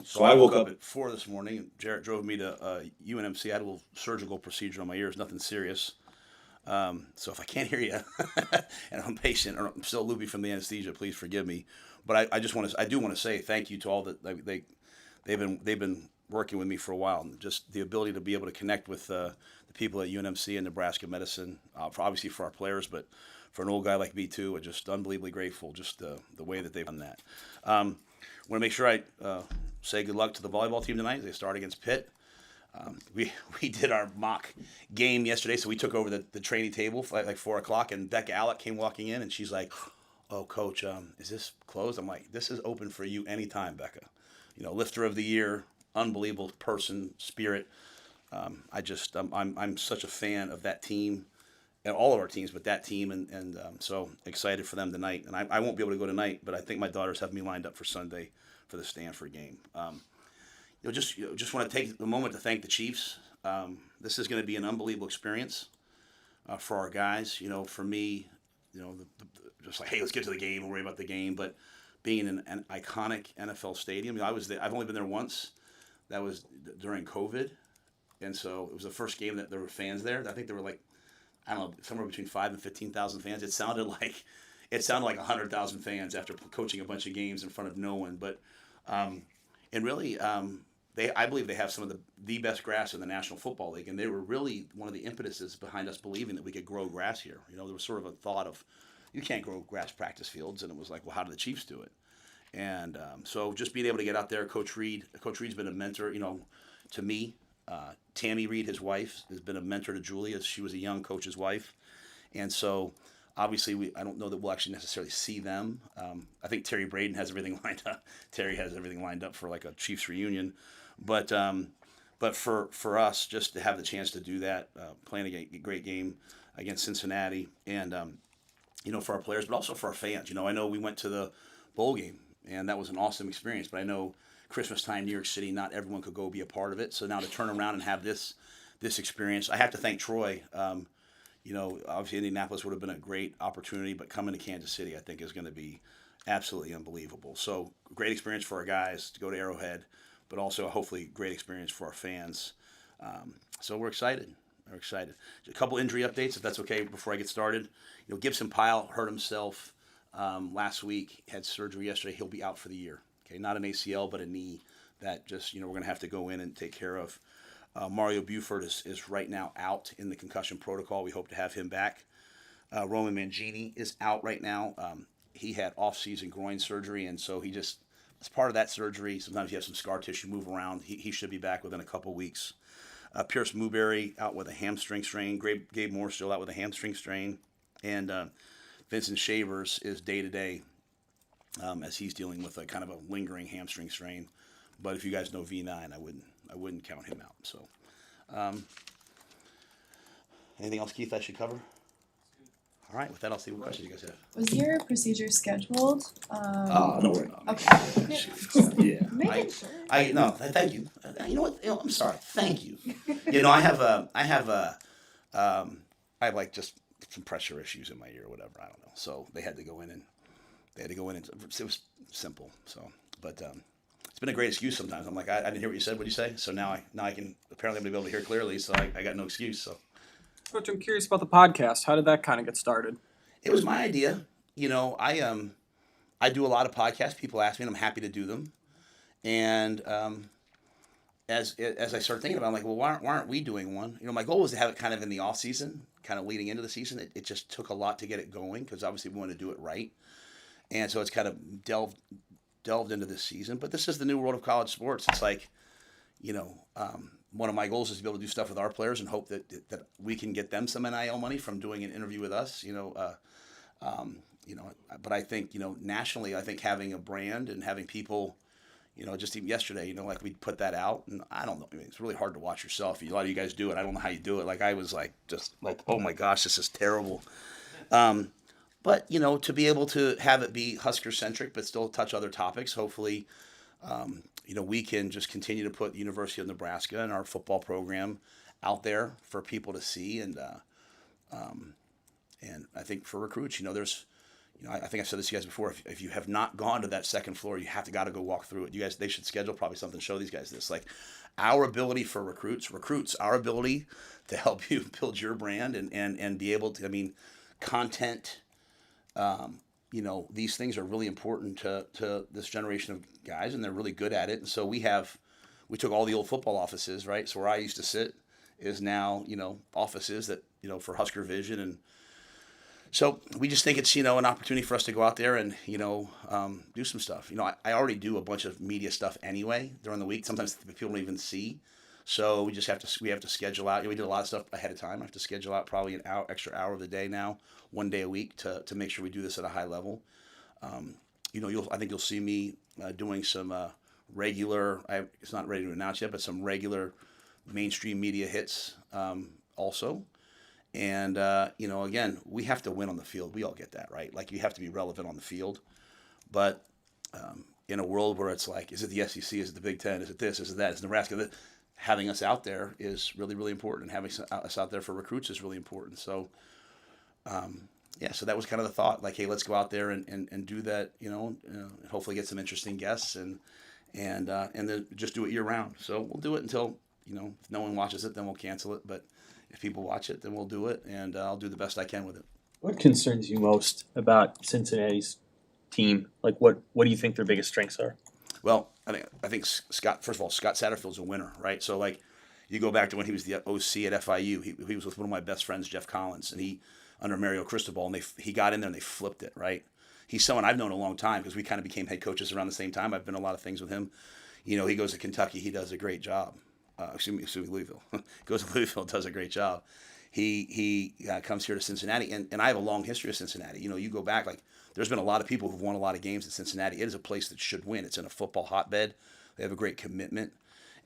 So I woke up at 4 this morning. Jarrett drove me to UNMC. I had a little surgical procedure on my ears, nothing serious. So if I can't hear you and I'm patient or I'm still loopy from the anesthesia, please forgive me. But I do want to say thank you to all that they've been working with me for a while, and just the ability to be able to connect with the people at UNMC and Nebraska Medicine, obviously for our players, but for an old guy like me too. I'm just unbelievably grateful, just the way that they've done that. Want to make sure I say good luck to the volleyball team tonight. They start against Pitt. We did our mock game yesterday, so we took over the training table at like 4 o'clock, and Becca Alec came walking in, and she's like, "Oh, coach, is this closed?" I'm like, "This is open for you anytime, Becca. Lifter of the year, unbelievable person, spirit. I'm such a fan of that team, and all of our teams, but that team, and so excited for them tonight. And I won't be able to go tonight, but I think my daughters have me lined up for Sunday for the Stanford game. Just want to take a moment to thank the Chiefs. This is going to be an unbelievable experience for our guys. For me, just like, hey, let's get to the game. We'll worry about the game. But being in an iconic NFL stadium, I was there. I've only been there once. That was during COVID, and so it was the first game that there were fans there. I think there were like, I don't know, somewhere between 5,000 and 15,000 fans. It sounded like 100,000 fans after coaching a bunch of games in front of no one. But and really, I believe they have some of the best grass in the National Football League, and they were really one of the impetuses behind us believing that we could grow grass here. There was sort of a thought of, you can't grow grass practice fields, and it was like, well, how do the Chiefs do it? And so just being able to get out there, Coach Reed's been a mentor, to me. Tammy Reed, his wife, has been a mentor to Julie as she was a young coach's wife. And so obviously I don't know that we'll actually necessarily see them. I think Terry Braden has everything lined up. Terry has everything lined up for like a Chiefs reunion. But for us, just to have the chance to do that, playing a great game against Cincinnati, and for our players, but also for our fans. I know we went to the bowl game, and that was an awesome experience. But I know Christmas time, New York City, not everyone could go be a part of it. So now to turn around and have this experience, I have to thank Troy. Obviously Indianapolis would have been a great opportunity, but coming to Kansas City, I think, is going to be absolutely unbelievable. So great experience for our guys to go to Arrowhead, but also hopefully great experience for our fans. So we're excited. A couple injury updates, if that's okay, before I get started. Gibson Pyle hurt himself last week, had surgery yesterday. He'll be out for the year. Okay, not an ACL, but a knee that just, we're going to have to go in and take care of. Mario Buford is right now out in the concussion protocol. We hope to have him back. Roman Mangini is out right now. He had off-season groin surgery, and so he just, as part of that surgery, sometimes you have some scar tissue move around. He should be back within a couple weeks. Pierce Mooberry out with a hamstring strain. Gabe Moore still out with a hamstring strain. And Vincent Shavers is day-to-day as he's dealing with a kind of a lingering hamstring strain. But if you guys know V9, I wouldn't count him out. So, anything else, Keith, I should cover? All right, with that, I'll see what questions you guys have. Was your procedure scheduled? Don't worry about it. Okay. Yeah. Making sure. No, thank you. You know what? I'm sorry. Thank you. I have like just some pressure issues in my ear or whatever. I don't know. So they had to go in and it was simple. So, but it's been a great excuse sometimes. I'm like, I didn't hear what you said. What'd you say? So now I can, apparently I'm gonna be able to hear clearly. So I got no excuse. So. Coach, I'm curious about the podcast. How did that kind of get started? It was my idea. I do a lot of podcasts. People ask me, and I'm happy to do them. And as I started thinking about it, I'm like, well, why aren't we doing one? My goal was to have it kind of in the off season, kind of leading into the season. It just took a lot to get it going because obviously we want to do it right. And so it's kind of delved into this season. But this is the new world of college sports. It's like, one of my goals is to be able to do stuff with our players and hope that we can get them some NIL money from doing an interview with us. But I think nationally, I think having a brand and having people, just even yesterday, like we put that out, and I don't know, it's really hard to watch yourself. A lot of you guys do it. I don't know how you do it. Like I was like just like, oh my gosh, this is terrible. But to be able to have it be Husker centric, but still touch other topics, hopefully. We can just continue to put the University of Nebraska and our football program out there for people to see, and I think for recruits, there's, I think I've said this to you guys before. If you have not gone to that second floor, you have to got to go walk through it. You guys, they should schedule probably something to show these guys this. Like our ability for recruits, our ability to help you build your brand and be able to. I mean, content. These things are really important to this generation of guys, and they're really good at it. And so we took all the old football offices, right? So where I used to sit is now, offices that, for Husker Vision. And so we just think it's, an opportunity for us to go out there and, do some stuff. I already do a bunch of media stuff anyway during the week. Sometimes people don't even see. So we just have to schedule out. We did a lot of stuff ahead of time. I have to schedule out probably an extra hour of the day now, one day a week to make sure we do this at a high level. I think you'll see me doing some regular. It's not ready to announce yet, but some regular mainstream media hits also. And again, we have to win on the field. We all get that, right? Like you have to be relevant on the field, but in a world where it's like, is it the SEC? Is it the Big Ten? Is it this? Is it that? Is Nebraska? Having us out there is really, really important, and having us out there for recruits is really important. So, so that was kind of the thought. Like, hey, let's go out there and do that. Hopefully get some interesting guests and then just do it year round. So we'll do it until if no one watches it, then we'll cancel it. But if people watch it, then we'll do it, and I'll do the best I can with it. What concerns you most about Cincinnati's team? Like, what do you think their biggest strengths are? Well, I think Scott. First of all, Scott Satterfield's a winner, right? So like, you go back to when he was the OC at FIU. He was with one of my best friends, Jeff Collins, and he under Mario Cristobal, and he got in there and they flipped it, right? He's someone I've known a long time because we kind of became head coaches around the same time. I've been a lot of things with him. He goes to Kentucky. He does a great job. Excuse me, Louisville. Goes to Louisville, does a great job. He comes here to Cincinnati, and I have a long history of Cincinnati. You go back, like, there's been a lot of people who've won a lot of games at Cincinnati. It is a place that should win. It's in a football hotbed. They have a great commitment.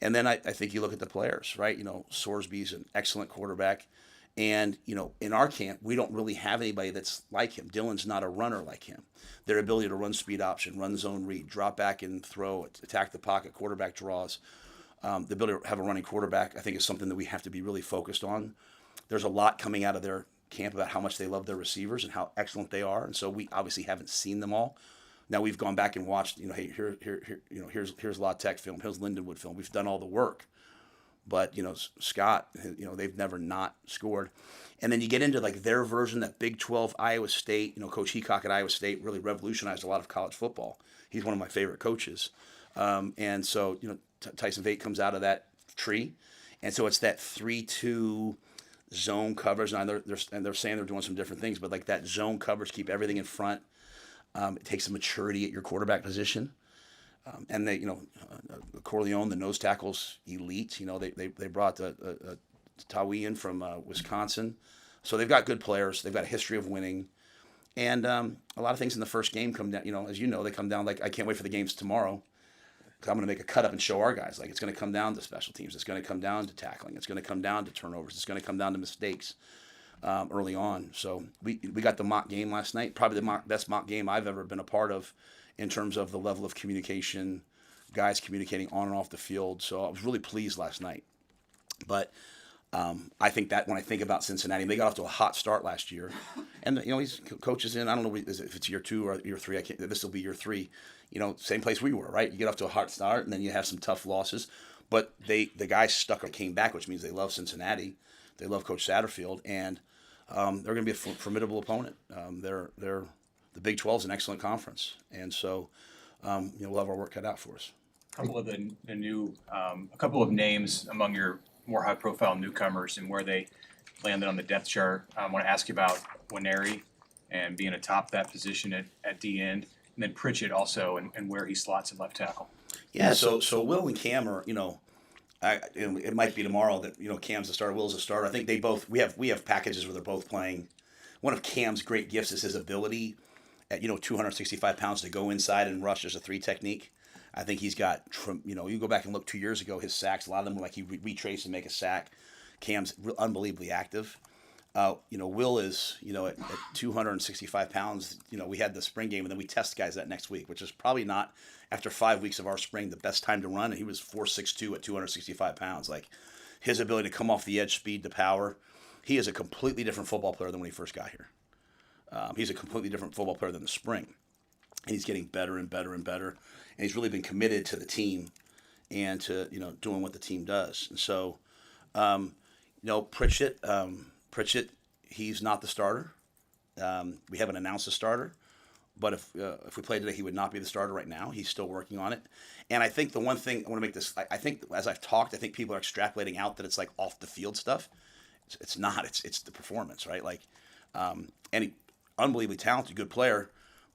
And then I think you look at the players, right? Sorsby's an excellent quarterback. And, in our camp, we don't really have anybody that's like him. Dylan's not a runner like him. Their ability to run speed option, run zone read, drop back and throw, attack the pocket, quarterback draws, the ability to have a running quarterback, I think is something that we have to be really focused on. There's a lot coming out of their camp about how much they love their receivers and how excellent they are. And so we obviously haven't seen them all. Now we've gone back and watched, hey, here's La Tech film, here's Lindenwood film. We've done all the work. But, Scott, they've never not scored. And then you get into like their version, that Big 12 Iowa State, Coach Heacock at Iowa State really revolutionized a lot of college football. He's one of my favorite coaches. And so, Tyson Vate comes out of that tree. And so it's that 3-2 zone coverage. And they're saying they're doing some different things, but like that zone coverage, keep everything in front. It takes a maturity at your quarterback position. And they, Corleone, the nose tackle's elite. They brought the Tawi in from Wisconsin. So they've got good players. They've got a history of winning. And a lot of things in the first game come down, as they come down like, I can't wait for the games tomorrow. I'm going to make a cut up and show our guys. Like, it's going to come down to special teams. It's going to come down to tackling. It's going to come down to turnovers. It's going to come down to mistakes early on. So we got the mock game last night, probably the best mock game I've ever been a part of in terms of the level of communication, guys communicating on and off the field. So I was really pleased last night. But I think that when I think about Cincinnati, they got off to a hot start last year. And, he's coaches in, I don't know if it's year 2 or year 3. This will be year 3. Same place we were, right? You get off to a hot start, and then you have some tough losses. But the guys stuck or came back, which means they love Cincinnati. They love Coach Satterfield, and they're going to be a formidable opponent. The Big 12 is an excellent conference, and so we'll have our work cut out for us. A couple of names among your more high-profile newcomers and where they landed on the depth chart. I want to ask you about Winery and being atop that position at D end, and then Pritchett also and where he slots at left tackle. Yeah, so Will and Cam are, it might be tomorrow that Cam's the starter, Will's the starter. I think they both we have packages where they're both playing. One of Cam's great gifts is his ability at 265 pounds to go inside and rush as a 3 technique. I think he's got, you go back and look 2 years ago, his sacks, a lot of them were like he retraced and make a sack. Cam's unbelievably active. Will is, at 265 pounds, we had the spring game, and then we test guys that next week, which is probably not, after 5 weeks of our spring, the best time to run. And he was 4.62 at 265 pounds. Like, his ability to come off the edge, speed to power, he is a completely different football player than when he first got here. He's a completely different football player than the spring, and he's getting better and better and better. And he's really been committed to the team and to doing what the team does. And so, Pritchett, he's not the starter. We haven't announced a starter, but if we played today, he would not be the starter right now. He's still working on it. And I think the one thing I want to make this, I think as I've talked, I think people are extrapolating out that it's like off the field stuff. It's not. It's the performance, right? Like, and he, unbelievably talented, good player,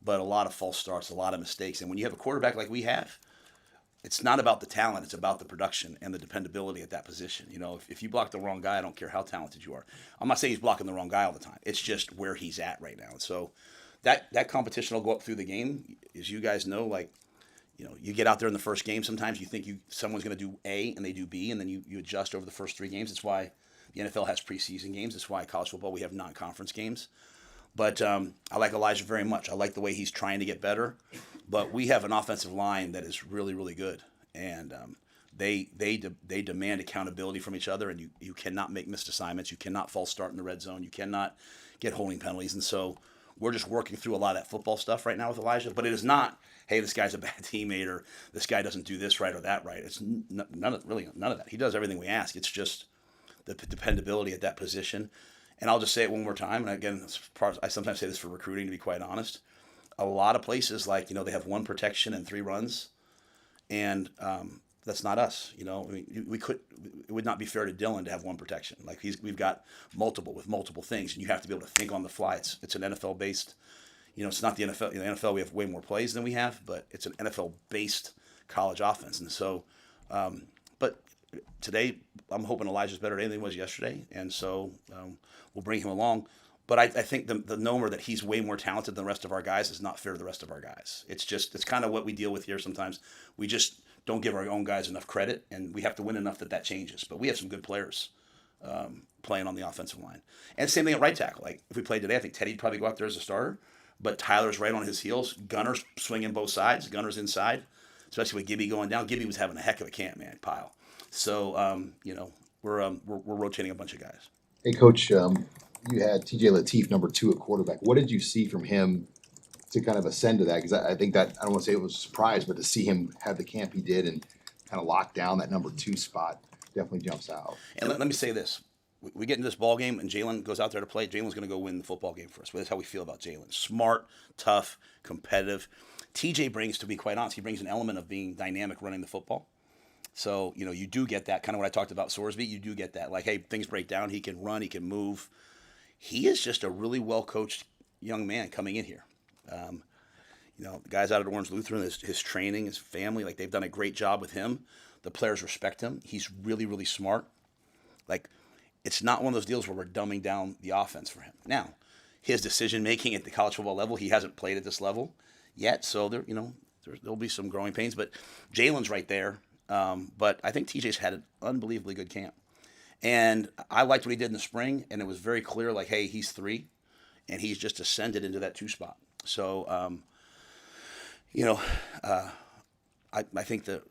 but a lot of false starts, a lot of mistakes. And when you have a quarterback like we have, it's not about the talent, it's about the production and the dependability at that position. If you block the wrong guy, I don't care how talented you are. I'm not saying he's blocking the wrong guy all the time. It's just where he's at right now. And so that competition will go up through the game. As you guys know, you get out there in the first game, sometimes you think someone's going to do A and they do B, and then you adjust over the first 3 games. It's why the NFL has preseason games. It's why college football, we have non-conference games. But I like Elijah very much. I like the way he's trying to get better. But we have an offensive line that is really, really good. And they demand accountability from each other, and you cannot make missed assignments. You cannot false start in the red zone. You cannot get holding penalties. And so we're just working through a lot of that football stuff right now with Elijah. But it is not, hey, this guy's a bad teammate, or this guy doesn't do this right or that right. It's none of that. He does everything we ask. It's just the dependability at that position. And I'll just say it one more time. And again, I sometimes say this for recruiting, to be quite honest. A lot of places, they have 1 protection and 3 runs, and that's not us. It would not be fair to Dylan to have 1 protection. We've got multiple things, and you have to be able to think on the fly. It's an NFL based. It's not the NFL. In the NFL, we have way more plays than we have, but it's an NFL based college offense. And so, but today, I'm hoping Elijah's better today than he was yesterday, and so we'll bring him along. But I think the number that he's way more talented than the rest of our guys is not fair to the rest of our guys. It's kind of what we deal with here sometimes. We just don't give our own guys enough credit, and we have to win enough that changes. But we have some good players playing on the offensive line. And same thing at right tackle. Like, if we played today, I think Teddy'd probably go out there as a starter, but Tyler's right on his heels. Gunner's swinging both sides. Gunner's inside, especially with Gibby going down. Gibby was having a heck of a camp, man, Pile. So, we're rotating a bunch of guys. Hey, Coach, you had TJ Lateef, number 2 at quarterback. What did you see from him to kind of ascend to that? Because I think that, I don't want to say it was a surprise, but to see him have the camp he did and kind of lock down that number 2 spot definitely jumps out. And let me say this. We get into this ball game and Jalen goes out there to play. Jalen's going to go win the football game for us. That's how we feel about Jalen. Smart, tough, competitive. TJ brings, to be quite honest, he brings an element of being dynamic running the football. So, you do get that, kind of what I talked about Sorsby, you do get that. Like, hey, things break down, he can run, he can move. He is just a really well-coached young man coming in here. The guys out at Orange Lutheran, his training, his family, they've done a great job with him. The players respect him. He's really, really smart. It's not one of those deals where we're dumbing down the offense for him. Now, his decision-making at the college football level, he hasn't played at this level yet, so there'll be some growing pains. But Jalen's right there. But I think TJ's had an unbelievably good camp. And I liked what he did in the spring, and it was very clear, hey, he's 3, and he's just ascended into that 2 spot. So, I think the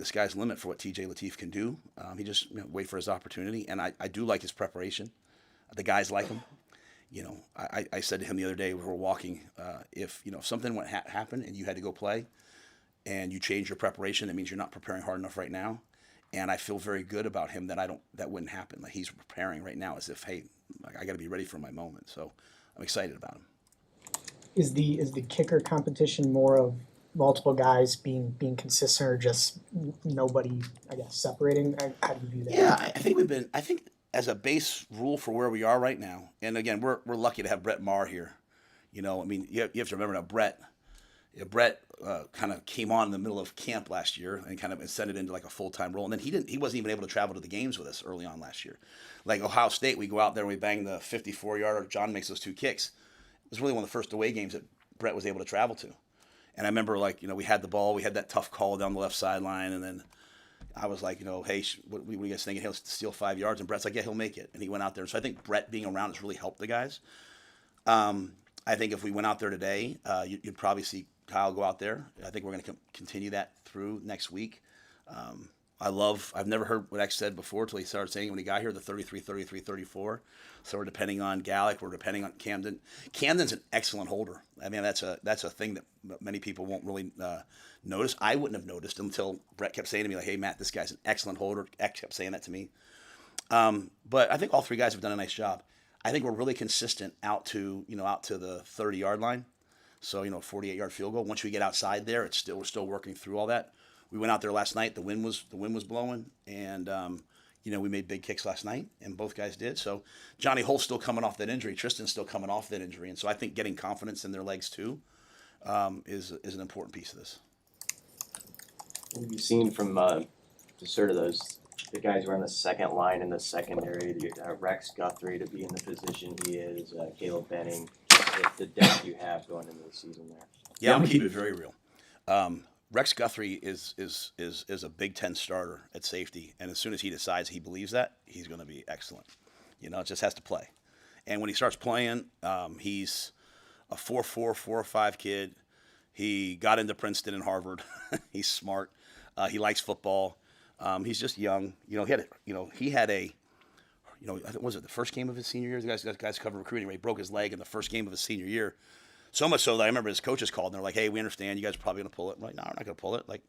sky's the limit for what TJ Lateef can do. He just wait for his opportunity, and I do like his preparation. The guys like him. I said to him the other day, we were walking, if something happened and you had to go play, and you change your preparation, that means you're not preparing hard enough right now. And I feel very good about him that wouldn't happen. He's preparing right now as if, hey, I got to be ready for my moment. So I'm excited about him. Is the kicker competition more of multiple guys being consistent, or just nobody, I guess, separating? How do you do that? Yeah, I think as a base rule for where we are right now, and again, we're lucky to have Brett Maher here. You have to remember now, Brett kind of came on in the middle of camp last year and kind of ascended into a full-time role. And then he wasn't even able to travel to the games with us early on last year. Like Ohio State, we go out there and we bang the 54-yarder. John makes those 2 kicks. It was really one of the first away games that Brett was able to travel to. And I remember we had the ball, we had that tough call down the left sideline, and then I was like, hey, what are you guys thinking? He'll steal 5 yards, and Brett's like, yeah, he'll make it. And he went out there. So I think Brett being around has really helped the guys. I think if we went out there today, you'd probably see Kyle go out there. I think we're going to continue that through next week. I've never heard what X said before until he started saying it when he got here, the 33, 33, 34. So we're depending on Gallic, we're depending on Camden. Camden's an excellent holder. I mean, that's a thing that many people won't really notice. I wouldn't have noticed until Brett kept saying to me, like, hey, Matt, this guy's an excellent holder. X kept saying that to me. But I think all three guys have done a nice job. I think we're really consistent out to the 30-yard line. So, 48-yard field goal. Once we get outside there, we're still working through all that. We went out there last night. The wind was blowing, and we made big kicks last night, and both guys did. So Johnny Holt's still coming off that injury. Tristan's still coming off that injury, and so I think getting confidence in their legs too is an important piece of this. What have you seen from just sort of the guys who are on the second line in the secondary? Rex Guthrie to be in the position he is, Caleb Benning, the depth you have going into the season there. Yeah, I'm gonna keep it very real. Rex Guthrie is a Big Ten starter at safety, and as soon as he decides he believes that, he's going to be excellent. It just has to play. And when he starts playing, he's a 4.4, 4.5 kid. He got into Princeton and Harvard. He's smart. He likes football. He's just young. He had a I think was it the first game of his senior year? The guys cover recruiting. Where he broke his leg in the first game of his senior year. So much so that I remember his coaches called and they're like, hey, we understand you guys are probably going to pull it. I'm like, no, we're not going to pull it. Like,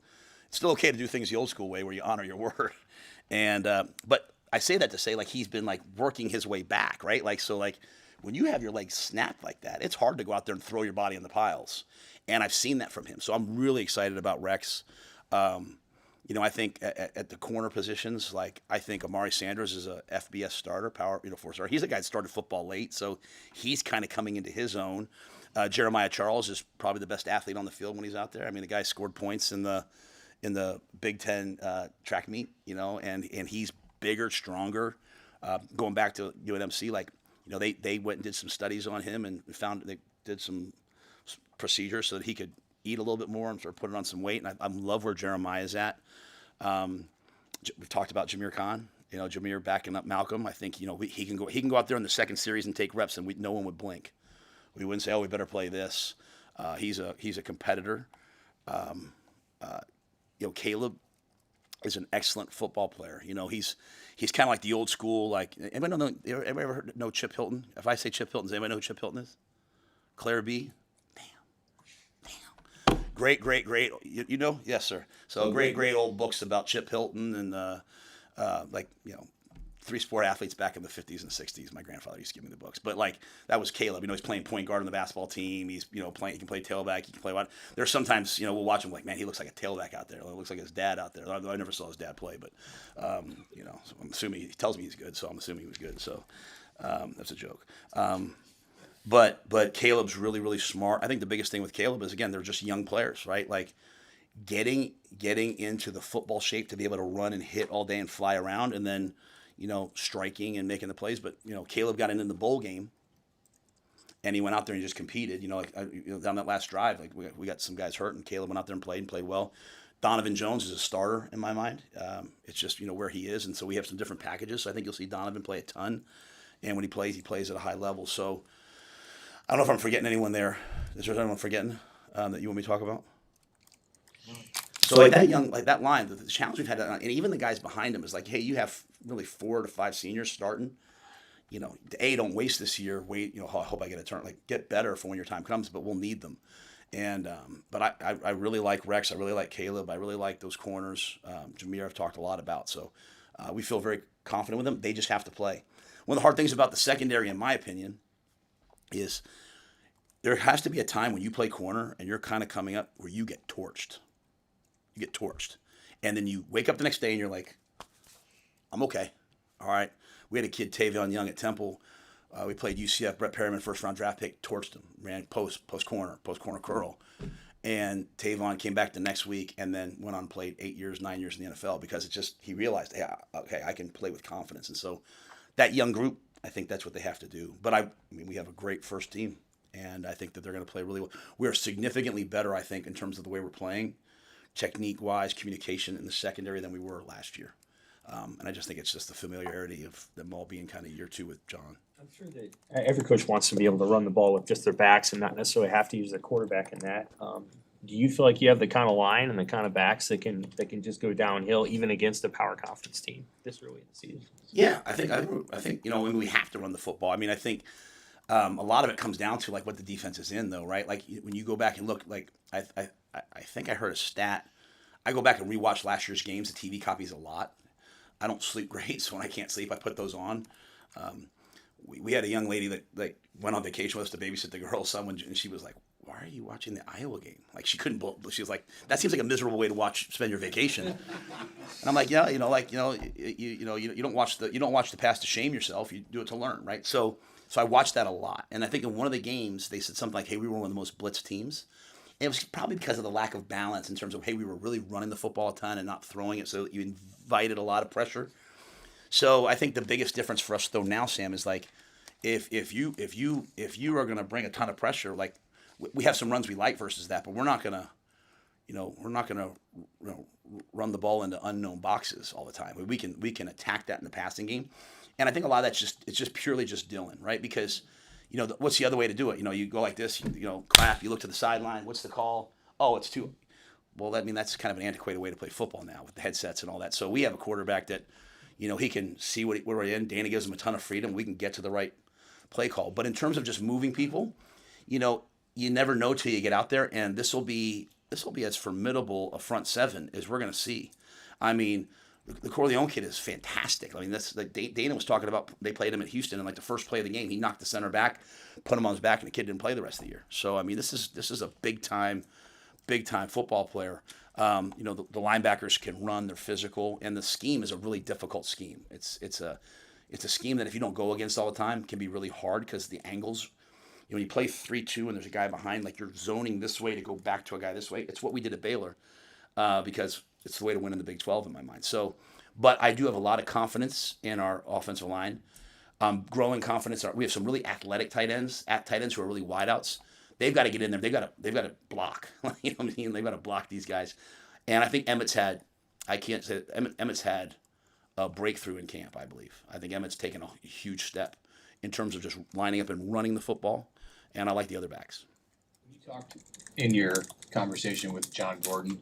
it's still okay to do things the old school way where you honor your word. And, but I say that to say, like, he's been, like, working his way back, right? Like, so, like, when you have your legs snapped like that, it's hard to go out there and throw your body in the piles. And I've seen that from him. So I'm really excited about Rex. I think at the corner positions, like, I think Amari Sanders is a FBS starter, four-star. He's a guy that started football late, so he's kind of coming into his own. Jeremiah Charles is probably the best athlete on the field when he's out there. I mean, the guy scored points in the Big Ten track meet, and he's bigger, stronger. Going back to UNMC, like, they went and did some studies on him and found they did some procedures so that he could eat a little bit more and sort of put it on some weight. And I love where Jeremiah's at. We've talked about Jameer Khan. Jameer backing up Malcolm. I think he can go out there in the second series and take reps, and no one would blink. We wouldn't say, "Oh, we better play this." He's a competitor. Caleb is an excellent football player. He's kind of like the old school. Like, anybody know Chip Hilton? If I say Chip Hilton, does anybody know who Chip Hilton is? Claire B. Damn. Great. You know? Yes, sir. So great old books about Chip Hilton and three sport athletes back in the 50s and 60s. My grandfather used to give me the books. But, like, that was Caleb. He's playing point guard on the basketball team. He's, he can play tailback. He can play what. There's sometimes, we'll watch him like, man, he looks like a tailback out there. He looks like his dad out there. I never saw his dad play, but, so I'm assuming, he tells me he's good, so I'm assuming he was good. So that's a joke. But Caleb's really, really smart. I think the biggest thing with Caleb is, again, they're just young players, right? Like, getting into the football shape to be able to run and hit all day and fly around, and then, striking and making the plays. But, Caleb got into the bowl game, and he went out there and just competed. Down that last drive, like, we got some guys hurt, and Caleb went out there and played well. Donovan Jones is a starter in my mind. It's just, where he is, and so we have some different packages. So I think you'll see Donovan play a ton, and when he plays at a high level. So I don't know if I'm forgetting anyone there. Is there anyone forgetting that you want me to talk about? So that line, the challenge we've had, and even the guys behind him is like, hey, you have really 4 to 5 seniors starting. Don't waste this year. Wait, I hope I get a turn. Like, get better for when your time comes, but we'll need them. And but I really like Rex. I really like Caleb. I really like those corners. Jameer, I've talked a lot about. So we feel very confident with them. They just have to play. One of the hard things about the secondary, in my opinion, is there has to be a time when you play corner and you're kind of coming up where you get torched. And then you wake up the next day and you're like, I'm okay. All right. We had a kid, Tavion Young, at Temple. We played UCF. Brett Perryman, first-round draft pick, torched him. Ran post corner curl. And Tavon came back the next week and then went on and played 9 years in the NFL because he realized, hey, okay, I can play with confidence. And so that young group, I think that's what they have to do. But we have a great first team, and I think that they're going to play really well. We're significantly better, I think, in terms of the way we're playing, technique-wise, communication in the secondary than we were last year. And I just think it's just the familiarity of them all being kind of year 2 with John. I'm sure that every coach wants to be able to run the ball with just their backs and not necessarily have to use their quarterback in that. do you feel like you have the kind of line and the kind of backs that can just go downhill even against a power conference team this early in the season? Yeah, I think we have to run the football. I mean, I think a lot of it comes down to like what the defense is in, though, right? Like when you go back and look, like I think I heard a stat. I go back and rewatch last year's games. The TV copies a lot. I don't sleep great, so when I can't sleep, I put those on. We had a young lady that like went on vacation with us to babysit the girl's son, and she was like, "Why are you watching the Iowa game?" Like she couldn't. She was like, "That seems like a miserable way to spend your vacation." And I'm like, "Yeah, you don't watch the past to shame yourself. You do it to learn, right?" So I watched that a lot, and I think in one of the games they said something like, "Hey, we were one of the most blitzed teams." And it was probably because of the lack of balance in terms of, hey, we were really running the football a ton and not throwing it, so you invited a lot of pressure. So I think the biggest difference for us though now, Sam, is like if you are going to bring a ton of pressure, like we have some runs we like versus that, but we're not going to run the ball into unknown boxes all the time. We can attack that in the passing game, and I think a lot of that's just purely just Dylan, right? Because what's the other way to do it? You go like this, clap, you look to the sideline. What's the call? Oh, it's two. Well, I mean, that's kind of an antiquated way to play football now with the headsets and all that. So we have a quarterback that, he can see where we're in. Danny gives him a ton of freedom. We can get to the right play call. But in terms of just moving people, you never know till you get out there. And this will be as formidable a front seven as we're going to see. I mean, the Corleone kid is fantastic. I mean, that's like Dana was talking about. They played him at Houston, and like the first play of the game, he knocked the center back, put him on his back, and the kid didn't play the rest of the year. So I mean, this is a big time football player. The linebackers can run; they're physical, and the scheme is a really difficult scheme. It's a scheme that if you don't go against all the time, can be really hard because the angles. When you play 3-2 and there's a guy behind, like you're zoning this way to go back to a guy this way. It's what we did at Baylor, because it's the way to win in the Big 12 in my mind. So, but I do have a lot of confidence in our offensive line. Growing confidence. We have some really athletic tight ends who are really wideouts. They've got to get in there. They've got to block. You know what I mean? They've got to block these guys. And I think Emmett's had a breakthrough in camp, I believe. I think Emmett's taken a huge step in terms of just lining up and running the football. And I like the other backs. You talked in your conversation with John Gordon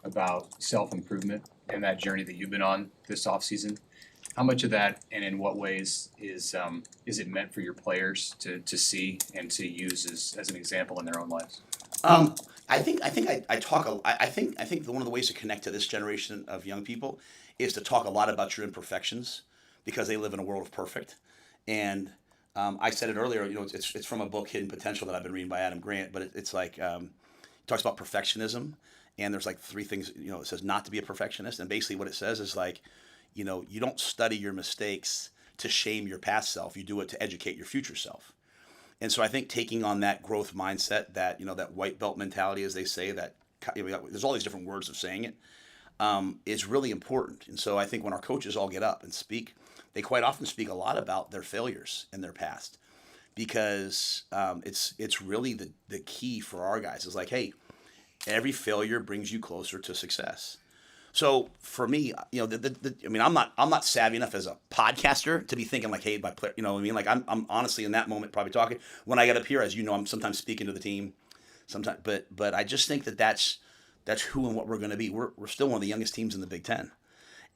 about self-improvement and that journey that you've been on this offseason. How much of that and in what ways is it meant for your players to see and to use as an example in their own lives? I think one of the ways to connect to this generation of young people is to talk a lot about your imperfections, because they live in a world of perfect. And I said it earlier, it's from a book, Hidden Potential, that I've been reading by Adam Grant, but it's like, it talks about perfectionism, and there's like three things, it says not to be a perfectionist. And basically what it says is like, you don't study your mistakes to shame your past self. You do it to educate your future self. And so I think taking on that growth mindset, that, that white belt mentality, as they say, that there's all these different words of saying it, is really important. And so I think when our coaches all get up and speak, they quite often speak a lot about their failures in their past, because it's really the key for our guys. Is like, hey, every failure brings you closer to success. So for me, I'm not savvy enough as a podcaster to be thinking like, hey, my player, like I'm honestly in that moment probably talking when I get up here, as I'm sometimes speaking to the team, sometimes, but I just think that's who and what we're going to be. We're still one of the youngest teams in the Big Ten,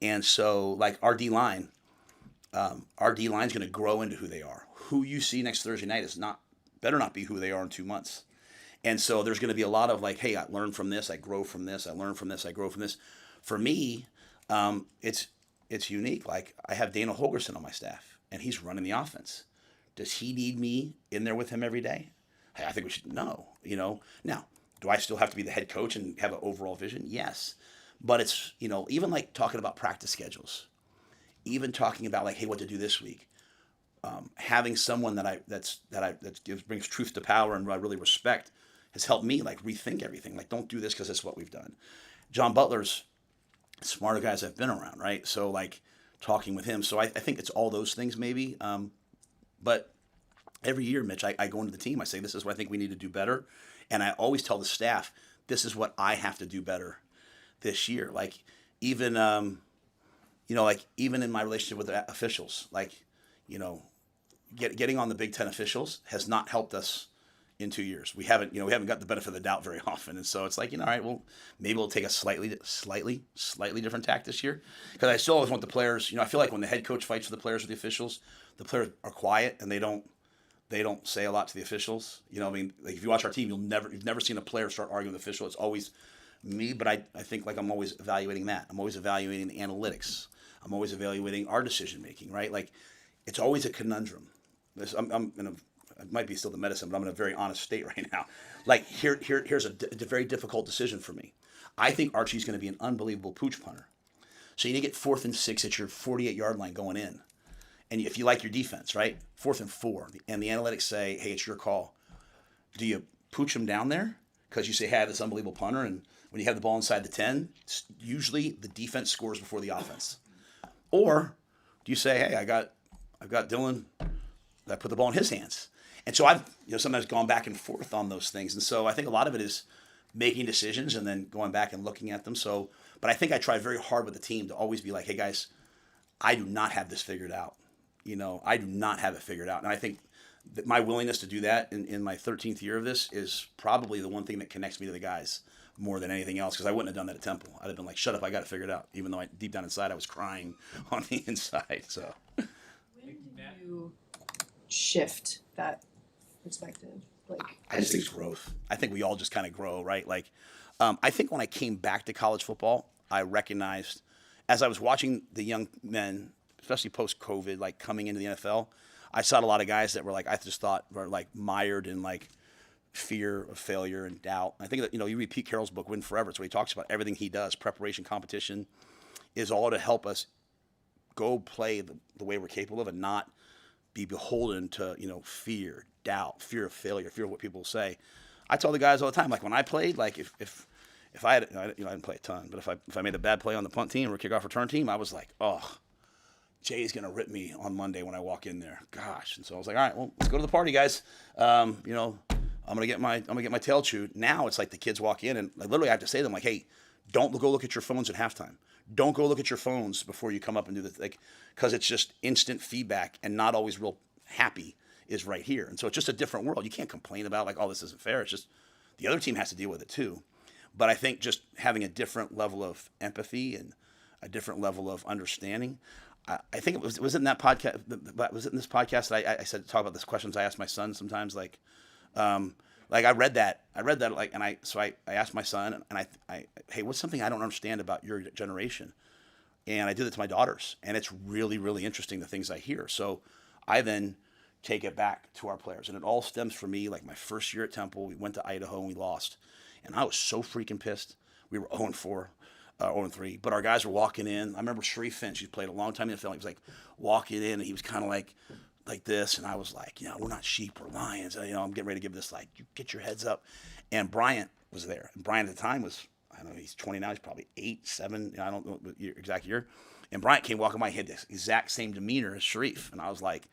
and so like our D line is going to grow into who they are. Who you see next Thursday night better not be who they are in 2 months. And so there's going to be a lot of like, hey, I learned from this, I grow from this, I learn from this, I grow from this. For me, it's unique. Like I have Dana Holgerson on my staff, and he's running the offense. Does he need me in there with him every day? Hey, I think we should know. Now, do I still have to be the head coach and have an overall vision? Yes, but it's even like talking about practice schedules, even talking about like, hey, what to do this week. Having someone that brings truth to power and I really respect has helped me like rethink everything. Like, don't do this because it's what we've done. John Butler's smarter guys I've been around, right? So like talking with him. So I think it's all those things maybe. But every year, Mitch, I go into the team. I say, this is what I think we need to do better. And I always tell the staff, this is what I have to do better this year. Like even, even in my relationship with the officials, like, getting on the Big Ten officials has not helped us in 2 years. We haven't got the benefit of the doubt very often, and so it's like, all right, well, maybe we'll take a slightly different tack this year, because I still always want the players. I feel like when the head coach fights for the players or the officials, the players are quiet and they don't say a lot to the officials. I mean, like if you watch our team, you've never seen a player start arguing with the official. It's always me, but I think like I'm always evaluating that. I'm always evaluating the analytics. I'm always evaluating our decision making, right? Like it's always a conundrum. It might be still the medicine, but I'm in a very honest state right now. Like here's a very difficult decision for me. I think Archie's going to be an unbelievable pooch punter. So you need to get 4th and 6 at your 48-yard line going in. And if you like your defense, right? 4th and 4. And the analytics say, hey, it's your call. Do you pooch him down there? Because you say, hey, I have this unbelievable punter. And when you have the ball inside the 10, usually the defense scores before the offense. Or do you say, hey, I've got Dylan, I put the ball in his hands. And so I've sometimes gone back and forth on those things. And so I think a lot of it is making decisions and then going back and looking at them. So, but I think I try very hard with the team to always be like, hey guys, I do not have this figured out. I do not have it figured out. And I think that my willingness to do that in my 13th year of this is probably the one thing that connects me to the guys more than anything else, because I wouldn't have done that at Temple. I'd have been like, shut up, I got it figured out, even though deep down inside I was crying on the inside. So When did you shift that perspective? Like, I just think it's growth. I think we all just kind of grow, right? Like, I think when I came back to college football, I recognized, as I was watching the young men, especially post-COVID, like coming into the NFL, I saw a lot of guys that were like, I just thought were like mired in like fear of failure and doubt. I think that, you read Pete Carroll's book, Win Forever. It's what he talks about. Everything he does, preparation, competition, is all to help us go play the way we're capable of and not be beholden to, fear, doubt, fear of failure, fear of what people say. I tell the guys all the time, like when I played, like if I had, I didn't play a ton, but if I made a bad play on the punt team or kickoff return team, I was like, oh, Jay's gonna rip me on Monday when I walk in there. Gosh. And so I was like, all right, well, let's go to the party, guys. I'm gonna get my tail chewed. Now it's like the kids walk in and I literally have to say to them like, hey, don't go look at your phones at halftime. Don't go look at your phones before you come up and do the like, because it's just instant feedback and not always real happy is right here. And so it's just a different world. You can't complain about like, oh, this isn't fair. It's just the other team has to deal with it too. But I think just having a different level of empathy and a different level of understanding. I think it was in that podcast. Was it in this podcast that I said talk about these questions I ask my son sometimes? Like I read that like, and I asked my son and I hey, what's something I don't understand about your generation? And I did it to my daughters, and it's really, really interesting the things I hear. So I then take it back to our players, and it all stems from me. Like my first year at Temple, we went to Idaho and we lost, and I was so freaking pissed. We were 0-4. 0-3, but our guys were walking in. I remember Sharif Finch, who played a long time in the NFL. He was like walking in, and he was kind of like this, and I was like, we're not sheep, we're lions. I'm getting ready to give this like, you get your heads up. And Bryant was there, and Bryant at the time was, I don't know, he's 20 now, he's probably 8, 7, I don't know the exact year. And Bryant came walking by, he had this exact same demeanor as Sharif, and I was like,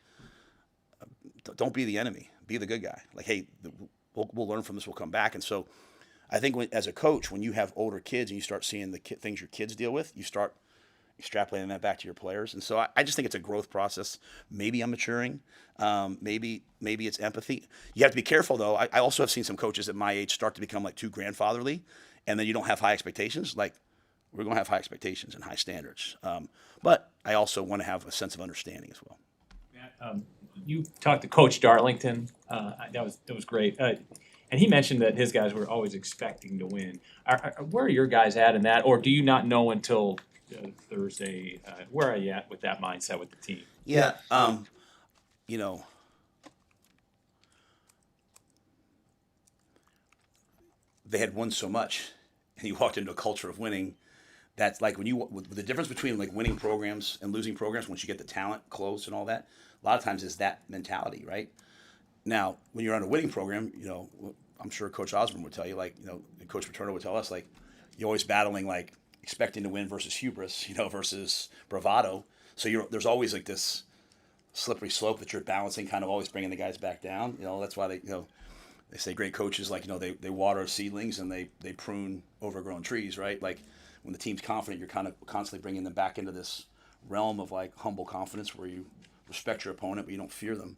don't be the enemy, be the good guy. Like, hey, we'll learn from this, we'll come back. And so I think as a coach, when you have older kids and you start seeing the things your kids deal with, you start extrapolating that back to your players. And so I just think it's a growth process. Maybe I'm maturing. Maybe it's empathy. You have to be careful, though. I also have seen some coaches at my age start to become like too grandfatherly, and then you don't have high expectations. Like, we're going to have high expectations and high standards. But I also want to have a sense of understanding as well. You talked to Coach Darlington. That was great. And he mentioned that his guys were always expecting to win. Where are your guys at in that, or do you not know until Thursday? Where are you at with that mindset with the team? Yeah, they had won so much, and you walked into a culture of winning. That's like the difference between like winning programs and losing programs. Once you get the talent close and all that, a lot of times is that mentality, right? Now, when you're on a winning program, I'm sure Coach Osborne would tell you, like, Coach Paterno would tell us, like, you're always battling, like, expecting to win versus hubris, versus bravado. So there's always, like, this slippery slope that you're balancing, kind of always bringing the guys back down. That's why they say great coaches, like, they water seedlings and they prune overgrown trees, right? Like, when the team's confident, you're kind of constantly bringing them back into this realm of, like, humble confidence where you respect your opponent, but you don't fear them.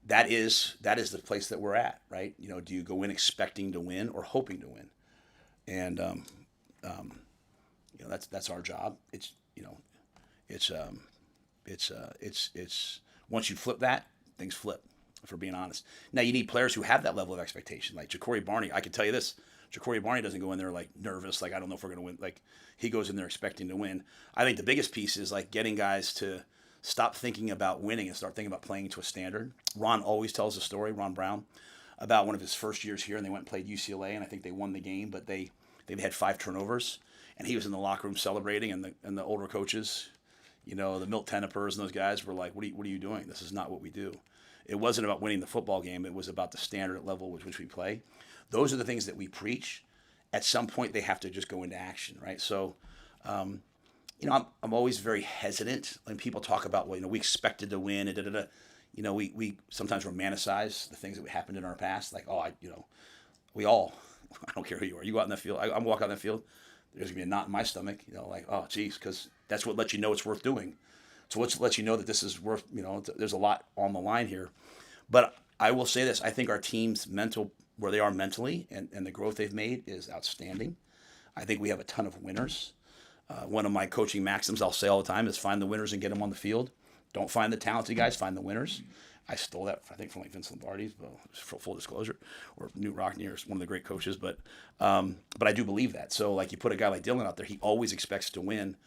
that is the place that we're at, right? Do you go in expecting to win or hoping to win? And that's our job. It's once you flip that, things flip. If we're being honest, now you need players who have that level of expectation. Like Ja'Cory Barney, I can tell you this: Ja'Cory Barney doesn't go in there like nervous, like I don't know if we're going to win. Like he goes in there expecting to win. I think the biggest piece is like getting guys to stop thinking about winning and start thinking about playing to a standard. Ron always tells a story, Ron Brown, about one of his first years here, and they went and played UCLA, and I think they won the game, but they had 5 turnovers, and he was in the locker room celebrating, and the older coaches, the Milt Tenopers and those guys were like, what are you doing? This is not what we do. It wasn't about winning the football game. It was about the standard level with which we play. Those are the things that we preach. At some point, they have to just go into action, right? So, I'm always very hesitant when people talk about, well, we expected to win, we sometimes romanticize the things that happened in our past. Like, we all, I don't care who you are. You go out in the field, I'm walking out in the field, there's gonna be a knot in my stomach, like, oh, geez, because that's what lets you know it's worth doing. So what lets you know that this is worth, there's a lot on the line here. But I will say this, I think our team's where they are mentally and the growth they've made is outstanding. I think we have a ton of winners. One of my coaching maxims I'll say all the time is find the winners and get them on the field. Don't find the talented guys, find the winners. I stole that, I think, from like Vince Lombardi's, for full disclosure, or Newt Rockne, is one of the great coaches. But I do believe that. So like you put a guy like Dylan out there, he always expects to win.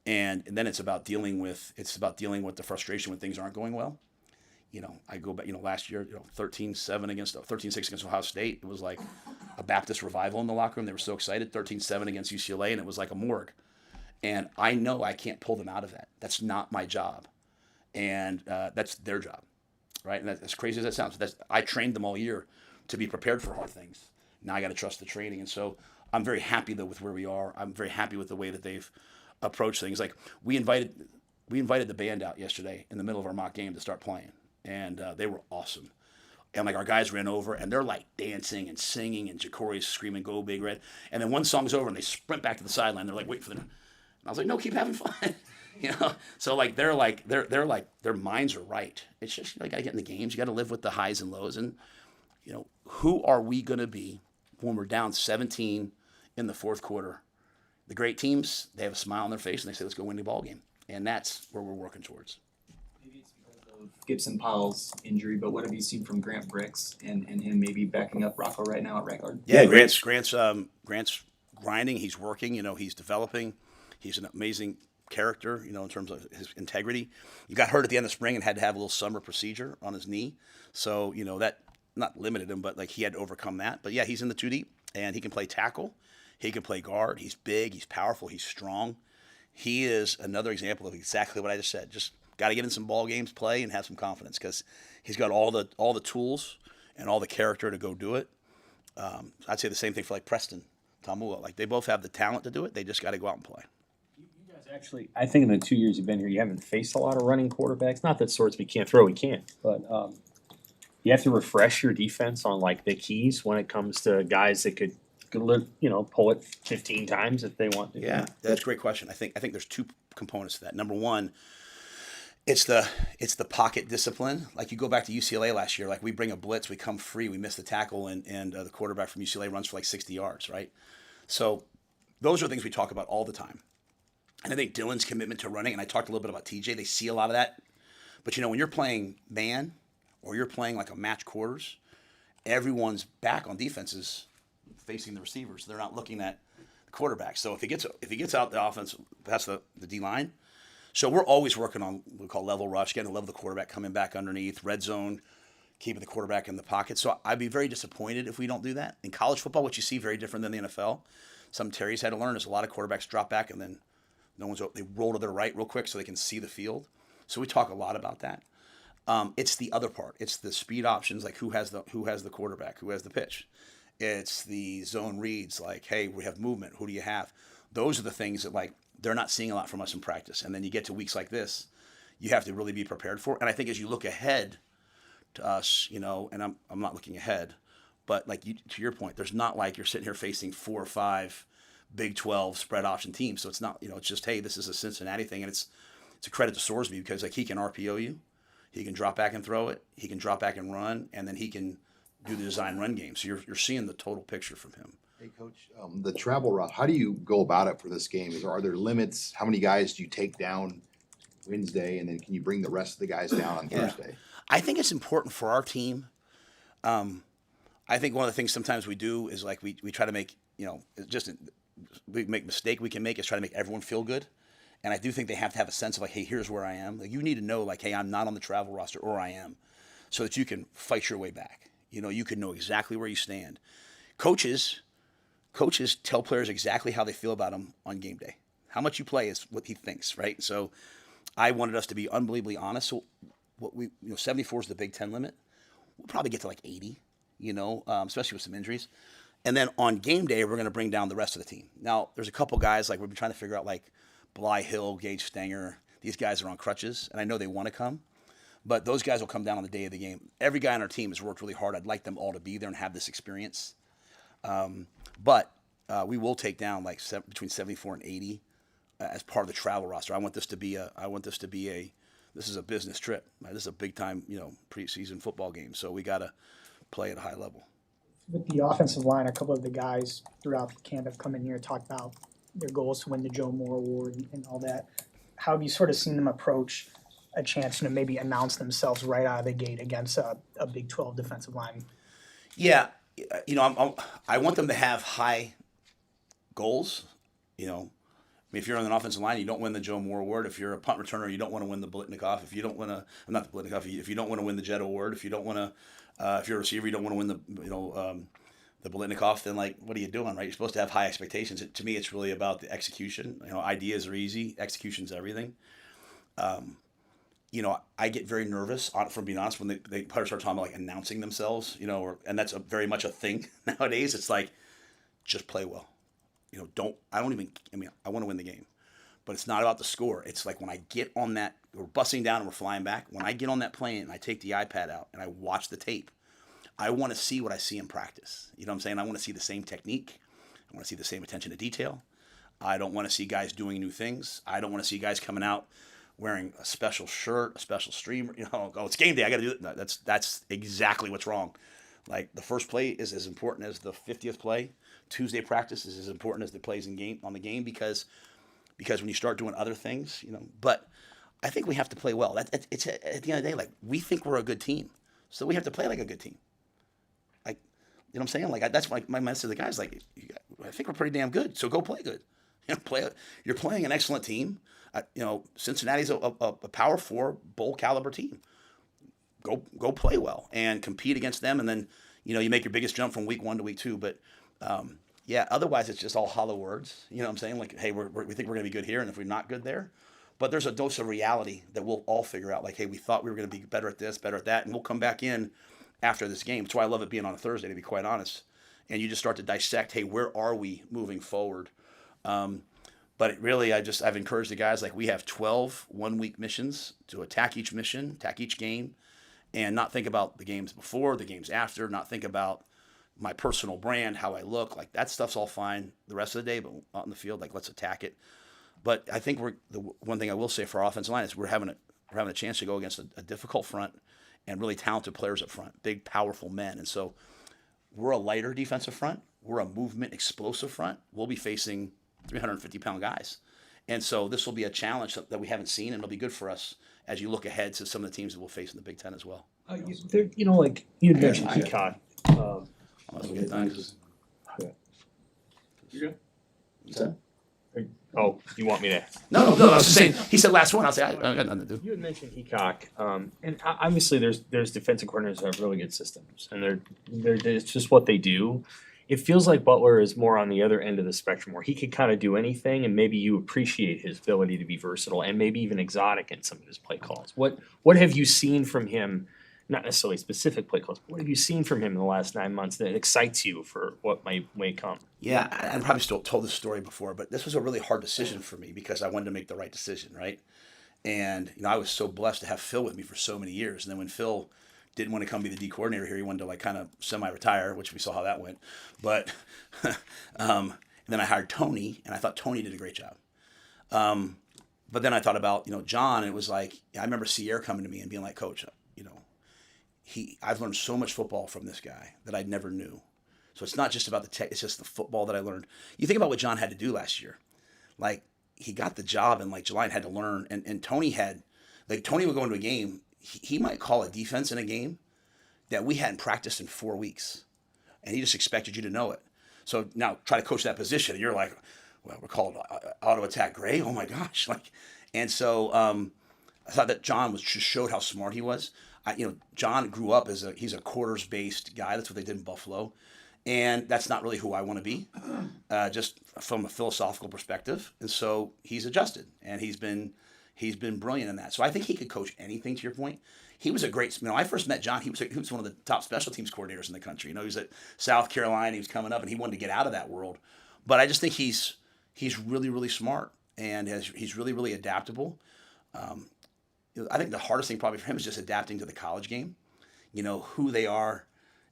And then it's about dealing with the frustration when things aren't going well. I go back, last year, 13-6 against Ohio State. It was like a Baptist revival in the locker room. They were so excited. 13-7 against UCLA, and it was like a morgue. And I know I can't pull them out of that. That's not my job. And that's their job, right? And as crazy as that sounds, I trained them all year to be prepared for hard things. Now I got to trust the training. And so I'm very happy, though, with where we are. I'm very happy with the way that they've approach things. Like we invited the band out yesterday in the middle of our mock game to start playing, and they were awesome. And like our guys ran over and they're like dancing and singing, and Ja'Cory's screaming "Go Big Red!" And then one song's over and they sprint back to the sideline. They're like waiting for them. And I was like, no, keep having fun. So like they're like their minds are right. It's just you got to get in the games. You got to live with the highs and lows. And who are we going to be when we're down 17 in the fourth quarter? The great teams, they have a smile on their face and they say, let's go win the ball game. And that's where we're working towards. Maybe it's because of Gibson Powell's injury, but what have you seen from Grant Bricks and him maybe backing up Rocco right now at right guard? Yeah, Grant's grinding. He's working. He's developing. He's an amazing character, in terms of his integrity. He got hurt at the end of spring and had to have a little summer procedure on his knee. So, that not limited him, but like he had to overcome that. But yeah, he's in the 2 deep and he can play tackle. He can play guard. He's big. He's powerful. He's strong. He is another example of exactly what I just said. Just got to get in some ball games, play, and have some confidence because he's got all the tools and all the character to go do it. I'd say the same thing for like Preston, Tamua. Like they both have the talent to do it. They just got to go out and play. You guys actually, I think in the 2 years you've been here, you haven't faced a lot of running quarterbacks. Not that Swordsby can't throw, he can't, but you have to refresh your defense on like the keys when it comes to guys that could pull it 15 times if they want to. Yeah, that's a great question. I think there's 2 components to that. Number one, it's the pocket discipline. Like you go back to UCLA last year, like we bring a blitz, we come free, we miss the tackle, and the quarterback from UCLA runs for like 60 yards, right? So those are things we talk about all the time. And I think Dylan's commitment to running, and I talked a little bit about TJ, they see a lot of that. But when you're playing man or you're playing like a match quarters, everyone's back on defenses facing the receivers. They're not looking at the quarterback. So if he gets out the offense past the D line, so we're always working on what we call level rush, getting to level the quarterback, coming back underneath, red zone, keeping the quarterback in the pocket. So I'd be very disappointed if we don't do that. In college football, what you see very different than the NFL. Some Terry's had to learn is a lot of quarterbacks drop back and then they roll to their right real quick so they can see the field. So we talk a lot about that. It's the other part. It's the speed options, like who has the quarterback, who has the pitch. It's the zone reads, like, hey, we have movement. Who do you have? Those are the things that, like, they're not seeing a lot from us in practice. And then you get to weeks like this, you have to really be prepared for it. And I think as you look ahead to us, and I'm not looking ahead, but, like, to your point, there's not like you're sitting here facing 4 or 5 Big 12 spread option teams. So it's not, it's just, hey, this is a Cincinnati thing. And it's a credit to Swordsby because, like, he can RPO you. He can drop back and throw it. He can drop back and run, and then he can do the design run game. So you're seeing the total picture from him. Hey, Coach, the travel route, how do you go about it for this game? Are there limits? How many guys do you take down Wednesday, and then can you bring the rest of the guys down on Yeah. Thursday? I think it's important for our team. I think one of the things sometimes we do is like we try to make, we make mistake we can make is try to make everyone feel good. And I do think they have to have a sense of like, hey, here's where I am. Like you need to know like, hey, I'm not on the travel roster or I am, so that you can fight your way back. You can know exactly where you stand. Coaches tell players exactly how they feel about them on game day. How much you play is what he thinks, right? So I wanted us to be unbelievably honest. So 74 is the Big Ten limit. We'll probably get to like 80, especially with some injuries. And then on game day, we're going to bring down the rest of the team. Now, there's a couple guys like we've been trying to figure out like Bly Hill, Gage Stenger. These guys are on crutches, and I know they want to come, but those guys will come down on the day of the game. Every guy on our team has worked really hard. I'd like them all to be there and have this experience. But we will take down like between 74 and 80 as part of the travel roster. I want this to be this is a business trip. Right? This is a big time, preseason football game. So we got to play at a high level. With the offensive line, a couple of the guys throughout the camp have come in here and talked about their goals to win the Joe Moore Award and all that. How have you sort of seen them approach a chance to maybe announce themselves right out of the gate against a Big 12 defensive line? Yeah, I want them to have high goals. If you're on an offensive line, you don't win the Joe Moore Award. If you're a punt returner, you don't want to win the Blitnikoff. If you don't want to, not the Blitnikoff. If you don't want to win the Jet Award, if you don't want to, if you're a receiver, you don't want to win the Blitnikoff. Then like, what are you doing, right? You're supposed to have high expectations. To me, it's really about the execution. Ideas are easy. Execution's everything. I get very nervous, from being honest, when they start talking about like announcing themselves. And that's very much a thing nowadays. It's like, just play well. I want to win the game, but it's not about the score. It's like when I get on that, we're busting down and we're flying back. When I get on that plane and I take the iPad out and I watch the tape, I want to see what I see in practice. You know what I'm saying? I want to see the same technique. I want to see the same attention to detail. I don't want to see guys doing new things. I don't want to see guys coming out wearing a special shirt, a special streamer. It's game day. I got to do it. No, that's exactly what's wrong. Like the first play is as important as the 50th play. Tuesday practice is as important as the plays on the game because when you start doing other things, But I think we have to play well. It's at the end of the day, like we think we're a good team, so we have to play like a good team. Like, what I'm saying? Like that's my message to the guys. Like, I think we're pretty damn good, so go play good. You're playing an excellent team. Cincinnati's a Power 4 bowl caliber team. Go play well and compete against them, and then you make your biggest jump from week 1 to week 2. But otherwise it's just all hollow words. You know what I'm saying? Like, hey, we think we're going to be good here, and if we're not good there, but there's a dose of reality that we'll all figure out. Like, hey, we thought we were going to be better at this, better at that, and we'll come back in after this game. That's why I love it being on a Thursday, to be quite honest. And you just start to dissect, hey, where are we moving forward? But really, I've encouraged the guys, like we have 12 one-week missions to attack each mission, attack each game, and not think about the games before, the games after, not think about my personal brand, how I look. Like that stuff's all fine the rest of the day, but out in the field, like let's attack it. But I think the one thing I will say for our offensive line is we're having a chance to go against a difficult front and really talented players up front, big, powerful men. And so we're a lighter defensive front. We're a movement, explosive front. We'll be facing 350-pound guys. And so this will be a challenge that we haven't seen, and it'll be good for us as you look ahead to some of the teams that we'll face in the Big Ten as well. Like you had mentioned Peacock. You good? What's that? Oh, you want me to? No, I was just saying, he said last one. I'll say, I got nothing to do. You had mentioned Peacock, and obviously there's defensive coordinators that have really good systems, and it's just what they do. It feels like Butler is more on the other end of the spectrum, where he could kind of do anything, and maybe you appreciate his ability to be versatile and maybe even exotic in some of his play calls. What have you seen from him? Not necessarily specific play calls, but what have you seen from him in the last 9 months that excites you for what may come? Yeah, I probably still told this story before, but this was a really hard decision for me because I wanted to make the right decision, right? And I was so blessed to have Phil with me for so many years. And then when Phil didn't want to come be the D coordinator here, he wanted to like kind of semi-retire, which we saw how that went. But and then I hired Tony, and I thought Tony did a great job. But then I thought about, John, and it was like, I remember Sierra coming to me and being like, Coach, I've learned so much football from this guy that I never knew. So it's not just about the tech, it's just the football that I learned. You think about what John had to do last year. Like, he got the job in like July and had to learn. And Tony would go into a game, he might call a defense in a game that we hadn't practiced in 4 weeks. And he just expected you to know it. So now try to coach that position, and you're like, well, we're called auto attack gray. Oh my gosh! And so I thought that John just showed how smart he was. John grew up he's a quarters based guy. That's what they did in Buffalo, and that's not really who I want to be, just from a philosophical perspective. And so he's adjusted, and he's been brilliant in that. So I think he could coach anything. To your point, he was a great. When I first met John, he was one of the top special teams coordinators in the country. He was at South Carolina. He was coming up, and he wanted to get out of that world. But I just think he's really, really smart, and he's really, really adaptable. I think the hardest thing probably for him is just adapting to the college game. Who they are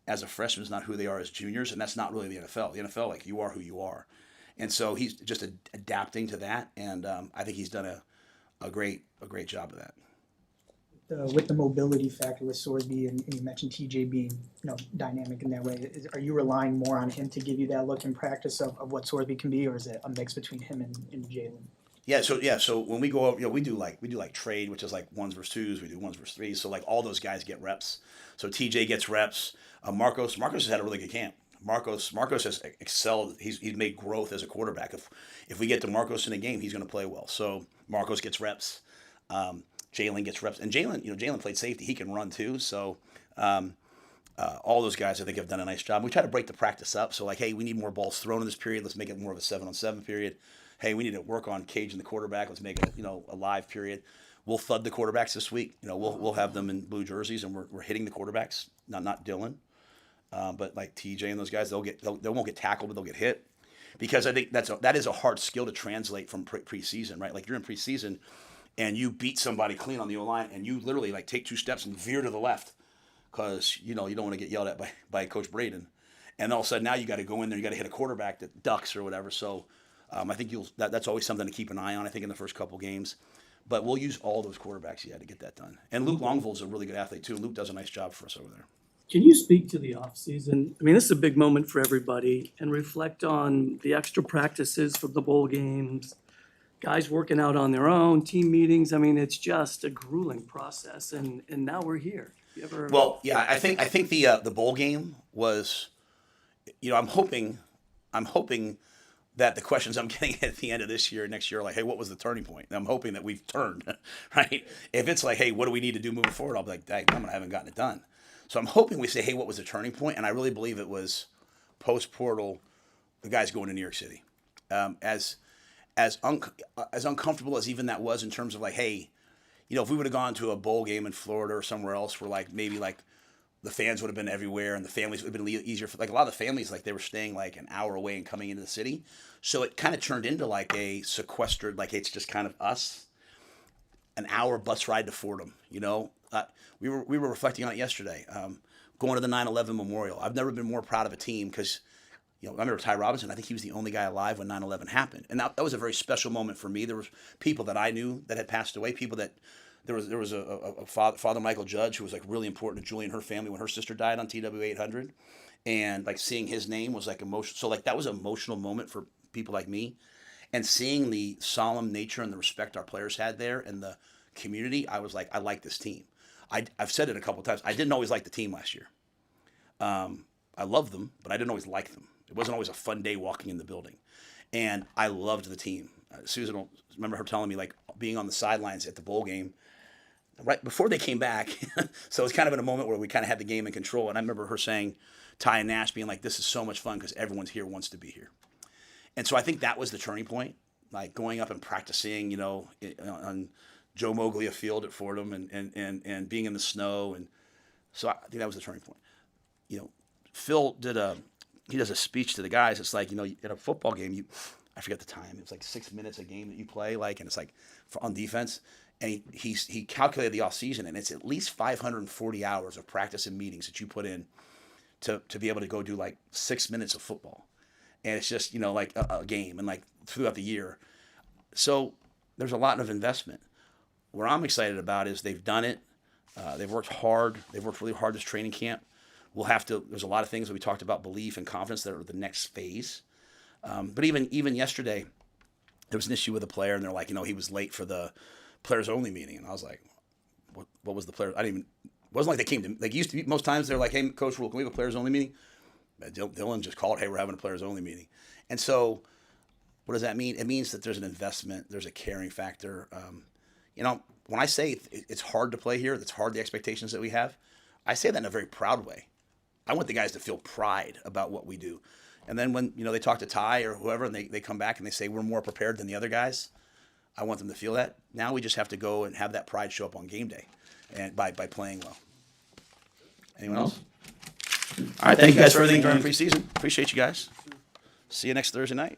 as a freshman is not who they are as juniors, and that's not really the NFL. The NFL, like, you are who you are. And so he's just adapting to that, and I think he's done a great job of that. With the mobility factor with Sorsby, and you mentioned TJ being dynamic in that way, are you relying more on him to give you that look in practice of what Sorsby can be, or is it a mix between him and Jalen? So when we go over, we do like trade, which is like ones versus twos. We do ones versus threes. So like all those guys get reps. So TJ gets reps. Marcos has had a really good camp. Marcos has excelled. He's made growth as a quarterback. If we get to Marcos in a game, he's going to play well. So Marcos gets reps. Jalen gets reps, and Jalen played safety. He can run too. So all those guys, I think, have done a nice job. We try to break the practice up. So like, hey, we need more balls thrown in this period. Let's make it more of a 7-on-7 period. Hey, we need to work on caging the quarterback. Let's make it a live period. We'll thud the quarterbacks this week. We'll have them in blue jerseys, and we're hitting the quarterbacks. Not Dylan, but like TJ and those guys, they won't get tackled, but they'll get hit, because I think that is a hard skill to translate from preseason, right? Like, you're in preseason, and you beat somebody clean on the O-line, and you literally like take 2 steps and veer to the left, because you don't want to get yelled at by Coach Braden, and all of a sudden now you got to go in there, you got to hit a quarterback that ducks or whatever. So I think that's always something to keep an eye on, I think, in the first couple games. But we'll use all those quarterbacks to get that done. And Luke Longvold's a really good athlete too. Luke does a nice job for us over there. Can you speak to the offseason? I mean, this is a big moment for everybody, and reflect on the extra practices for the bowl games, guys working out on their own, team meetings. I mean, it's just a grueling process, and now we're here. Well, yeah, I think the bowl game was, I'm hoping that the questions I'm getting at the end of this year, next year, are like, hey, what was the turning point? And I'm hoping that we've turned, right? If it's like, hey, what do we need to do moving forward? I'll be like, dang, I haven't gotten it done. So I'm hoping we say, hey, what was the turning point? And I really believe it was post-portal, the guys going to New York City. As uncomfortable as even that was, in terms of like, hey, if we would have gone to a bowl game in Florida or somewhere else, where like maybe like the fans would have been everywhere, and the families would have been easier for, like, a lot of the families, like, they were staying like an hour away and coming into the city. So it kind of turned into like a sequestered, like, it's just kind of us, an hour bus ride to Fordham. We were reflecting on it yesterday, going to the 9/11 memorial. I've never been more proud of a team, because I remember Ty Robinson. I think he was the only guy alive when 9/11 happened, and that was a very special moment for me. There was people that I knew that had passed away, people that there was a Father Michael Judge, who was like really important to Julie and her family when her sister died on TW 800, and like seeing his name was like emotional. So like that was an emotional moment for people like me, and seeing the solemn nature and the respect our players had there and the community, I was like, I like this team. I've said it a couple of times. I didn't always like the team last year. I loved them, but I didn't always like them. It wasn't always a fun day walking in the building, and I loved the team. Susan will remember her telling me, like, being on the sidelines at the bowl game right before they came back. So it was kind of in a moment where we kind of had the game in control. And I remember her saying, Ty and Nash being like, this is so much fun because everyone's here, wants to be here. And so I think that was the turning point, like going up and practicing, on Joe Moglia Field at Fordham, and being in the snow. And so I think that was the turning point. Phil he does a speech to the guys. It's like, in a football game, I forget the time. It was like 6 minutes a game that you play, like, and it's like on defense. And he calculated the off season, and it's at least 540 hours of practice and meetings that you put in to be able to go do like 6 minutes of football. And it's just, like a game, and like throughout the year. So there's a lot of investment. What I'm excited about is they've done it. They've worked hard. They've worked really hard this training camp. There's a lot of things that we talked about, belief and confidence, that are the next phase. But even yesterday, there was an issue with a player, and they're like, he was late for the players only meeting. And I was like, what was the player? It wasn't like they came to, like, used to be, most times they're like, hey, Coach Rhule, can we have a players only meeting? Dylan just called, hey, we're having a players only meeting. And so what does that mean? It means that there's an investment, there's a caring factor. When I say it's hard to play here, it's hard, the expectations that we have, I say that in a very proud way. I want the guys to feel pride about what we do. And then when, they talk to Ty or whoever, and they come back and they say we're more prepared than the other guys, I want them to feel that. Now we just have to go and have that pride show up on game day, and by playing well. Anyone else? All right, thank you guys for everything during preseason. Appreciate you guys. See you next Thursday night.